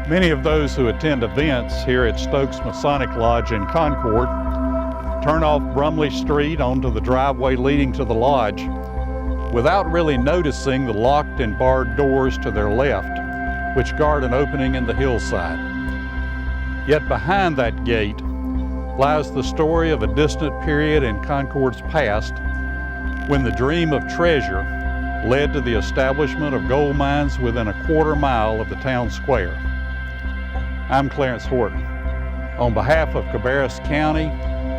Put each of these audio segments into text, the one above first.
Many of those who attend events here at Stokes Masonic Lodge in Concord turn off Brumley Street onto the driveway leading to the lodge without really noticing the locked and barred doors to their left, which guard an opening in the hillside. Yet behind that gate lies the story of a distant period in Concord's past when the dream of treasure led to the establishment of gold mines within a quarter mile of the town square. I'm Clarence Horton. On behalf of Cabarrus County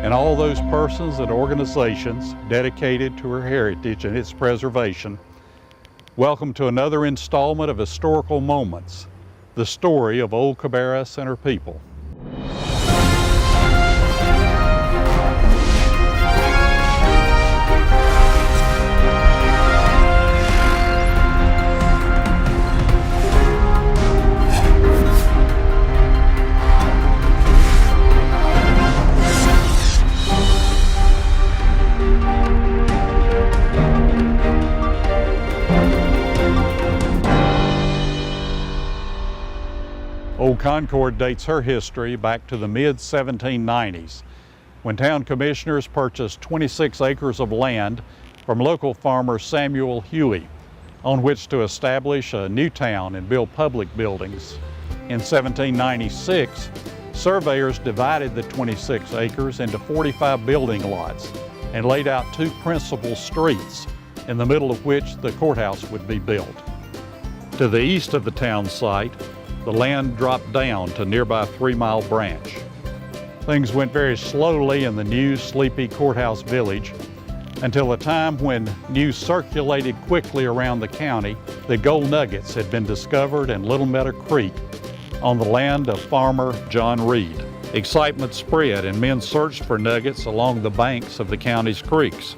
and all those persons and organizations dedicated to her heritage and its preservation, welcome to another installment of Historical Moments, the story of Old Cabarrus and her people. Old Concord dates her history back to the mid-1790s, when town commissioners purchased 26 acres of land from local farmer Samuel Huey, on which to establish a new town and build public buildings. In 1796, surveyors divided the 26 acres into 45 building lots and laid out two principal streets, in the middle of which the courthouse would be built. To the east of the town site, the land dropped down to nearby 3 Mile Branch. Things went very slowly in the new, sleepy courthouse village until a time when news circulated quickly around the county that gold nuggets had been discovered in Little Meadow Creek on the land of farmer John Reed. Excitement spread and men searched for nuggets along the banks of the county's creeks.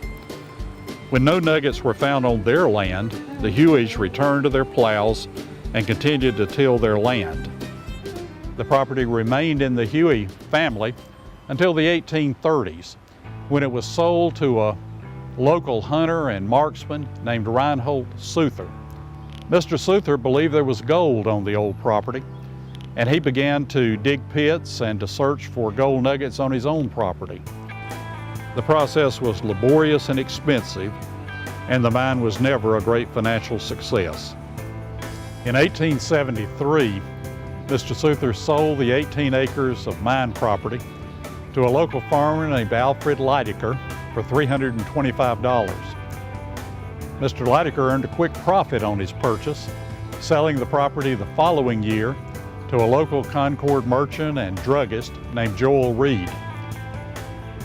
When no nuggets were found on their land, the Hueys returned to their plows and continued to till their land. The property remained in the Huey family until the 1830s, when it was sold to a local hunter and marksman named Reinhold Souther. Mr. Souther believed there was gold on the old property, and he began to dig pits and to search for gold nuggets on his own property. The process was laborious and expensive, and the mine was never a great financial success. In 1873, Mr. Souther sold the 18 acres of mine property to a local farmer named Alfred Lydecker for $325. Mr. Lydecker earned a quick profit on his purchase, selling the property the following year to a local Concord merchant and druggist named Joel Reed.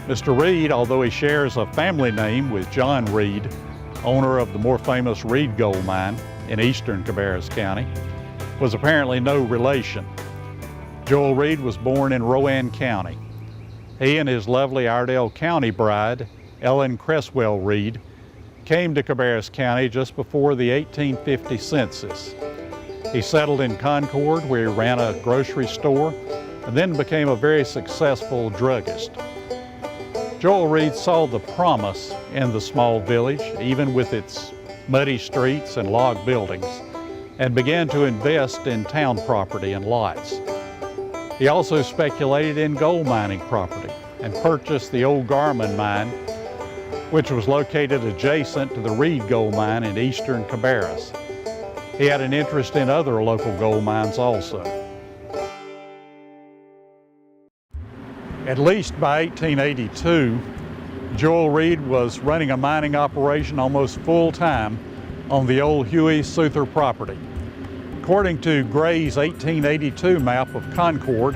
Mr. Reed, although he shares a family name with John Reed, owner of the more famous Reed Gold Mine in eastern Cabarrus County, was apparently no relation. Joel Reed was born in Rowan County. He and his lovely Iredell County bride, Ellen Cresswell Reed, came to Cabarrus County just before the 1850 census. He settled in Concord, where he ran a grocery store and then became a very successful druggist. Joel Reed saw the promise in the small village, even with its muddy streets and log buildings, and began to invest in town property and lots. He also speculated in gold mining property and purchased the old Garman mine, which was located adjacent to the Reed Gold Mine in eastern Cabarrus. He had an interest in other local gold mines also. At least by 1882, Joel Reed was running a mining operation almost full-time on the old Huey Souther property. According to Gray's 1882 map of Concord,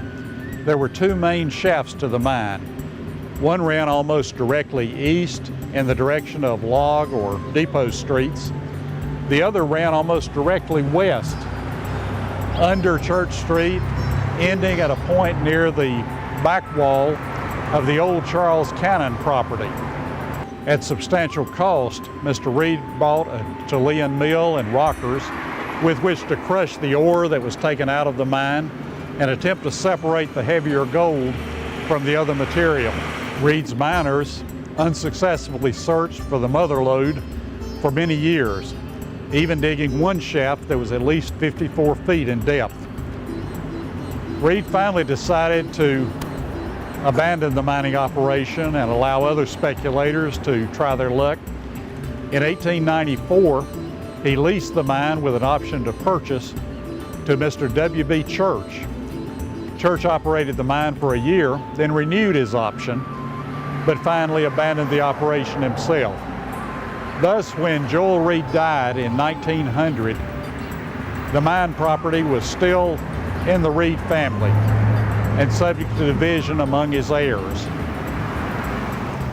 there were two main shafts to the mine. One ran almost directly east in the direction of Log or Depot Streets. The other ran almost directly west under Church Street, ending at a point near the back wall of the old Charles Cannon property. At substantial cost, Mr. Reed bought a Chilean mill and rockers with which to crush the ore that was taken out of the mine and attempt to separate the heavier gold from the other material. Reed's miners unsuccessfully searched for the mother lode for many years, even digging one shaft that was at least 54 feet in depth. Reed finally decided to abandon the mining operation and allow other speculators to try their luck. In 1894, he leased the mine with an option to purchase to Mr. W.B. Church. Church operated the mine for a year, then renewed his option, but finally abandoned the operation himself. Thus, when Joel Reed died in 1900, the mine property was still in the Reed family and subject to division among his heirs.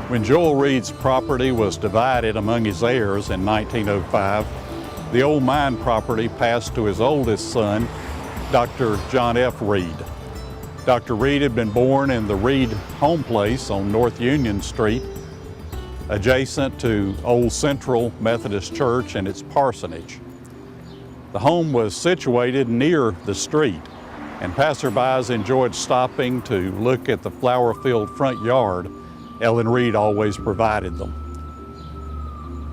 When Joel Reed's property was divided among his heirs in 1905, the old mine property passed to his oldest son, Dr. John F. Reed. Dr. Reed had been born in the Reed home place on North Union Street, adjacent to Old Central Methodist Church and its parsonage. The home was situated near the street, and passerbys enjoyed stopping to look at the flower-filled front yard Ellen Reed always provided them.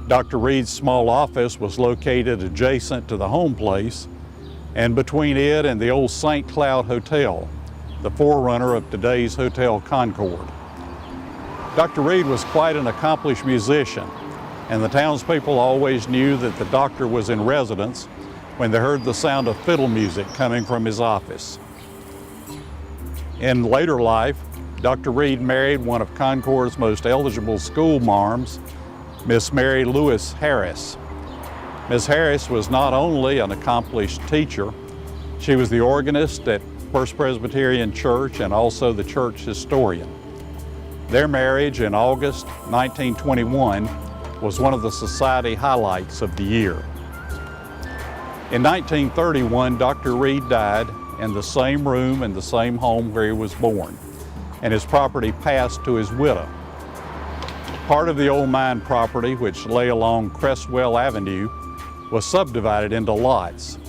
Dr. Reed's small office was located adjacent to the home place and between it and the old St. Cloud Hotel, the forerunner of today's Hotel Concord. Dr. Reed was quite an accomplished musician, and the townspeople always knew that the doctor was in residence when they heard the sound of fiddle music coming from his office. In later life, Dr. Reed married one of Concord's most eligible school marms, Miss Mary Lewis Harris. Miss Harris was not only an accomplished teacher, she was the organist at First Presbyterian Church and also the church historian. Their marriage in August 1921 was one of the society highlights of the year. In 1931, Dr. Reed died in the same room in the same home where he was born, and his property passed to his widow. Part of the old mine property, which lay along Cresswell Avenue, was subdivided into lots.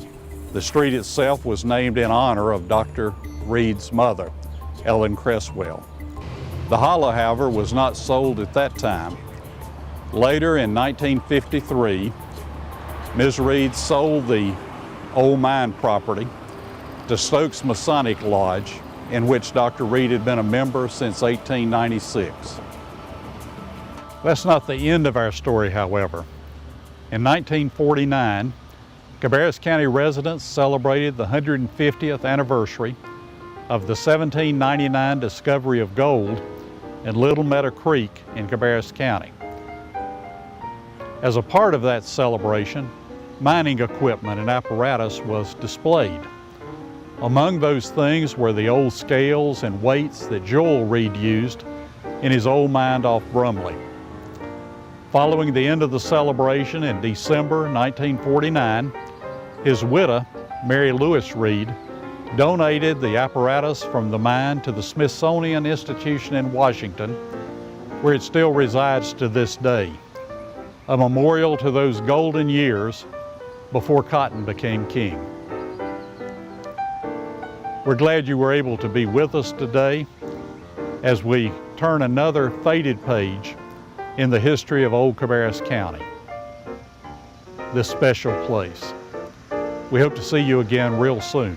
The street itself was named in honor of Dr. Reed's mother, Ellen Cresswell. The hollow, however, was not sold at that time. Later, in 1953, Ms. Reed sold the old mine property to Stokes Masonic Lodge, in which Dr. Reed had been a member since 1896. That's not the end of our story, however. In 1949, Cabarrus County residents celebrated the 150th anniversary of the 1799 discovery of gold in Little Meadow Creek in Cabarrus County. As a part of that celebration, mining equipment and apparatus was displayed. Among those things were the old scales and weights that Joel Reed used in his old mine off Brumley. Following the end of the celebration in December 1949, his widow, Mary Lewis Reed, donated the apparatus from the mine to the Smithsonian Institution in Washington, where it still resides to this day, a memorial to those golden years before cotton became king. We're glad you were able to be with us today as we turn another faded page in the history of old Cabarrus County, this special place. We hope to see you again real soon.